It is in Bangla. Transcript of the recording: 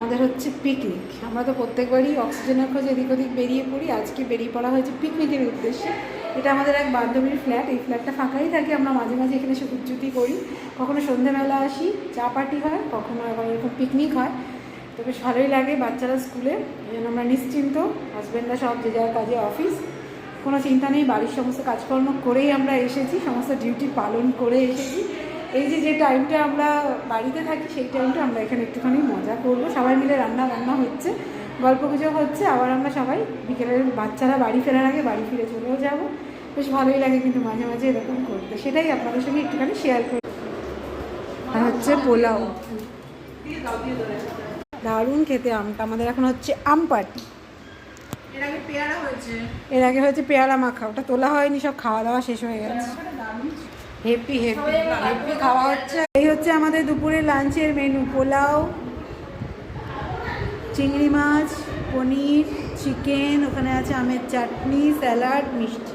আমাদের হচ্ছে পিকনিক। আমরা তো প্রত্যেকবারই অক্সিজেনের খোঁজে এদিক ওদিক বেরিয়ে পড়ি, আজকে বেরিয়ে পড়া হয়েছে পিকনিকের উদ্দেশ্যে। এটা আমাদের এক বান্ধবীর ফ্ল্যাট, এই ফ্ল্যাটটা ফাঁকাই থাকে, আমরা মাঝে মাঝে এখানে এসে উচ্চুতি করি, কখনো সন্ধ্যেবেলা আসি, চা পার্টি হয়, কখনো আবার এরকম পিকনিক হয়। তো বেশ ভালোই লাগে, বাচ্চারা স্কুলে, এই জন্য আমরা নিশ্চিন্ত, হাজব্যান্ডরা সব যে যার কাজে অফিস, কোনো চিন্তা নেই, বাড়ির সমস্ত কাজকর্ম করেই আমরা এসেছি, সমস্ত ডিউটি পালন করে এসেছি। এই যে টাইমটা আমরা বাড়িতে থাকি সেই টাইমটা আমরা এখানে একটুখানি মজা করবো, সবাই মিলে রান্না হচ্ছে, গল্প গুজব হচ্ছে, আবার আমরা সবাই বিকেলের বাচ্চারা বাড়ি ফেরার আগে বাড়ি ফিরে চলেও যাব। বেশ ভালোই লাগে কিন্তু মাঝে মাঝে এরকম করতে, সেটাই আপনাদের সঙ্গে একটুখানি শেয়ার করি। আর হচ্ছে পোলাও, দারুণ খেতে আমটা। আমাদের এখন হচ্ছে আম পার্টি। এর আগে হয়েছে পেয়ারা মাখা, ওটা তোলা হয়নি, সব খাওয়া দাওয়া শেষ হয়ে গেছে। হেপি হেপি হেপি খাওয়া হচ্ছে। এই হচ্ছে আমাদের দুপুরের লাঞ্চের মেনু, পোলাও, চিংড়ি মাছ, পনির, চিকেন, ওখানে আছে আমের চাটনি, স্যালাড, মিষ্টি।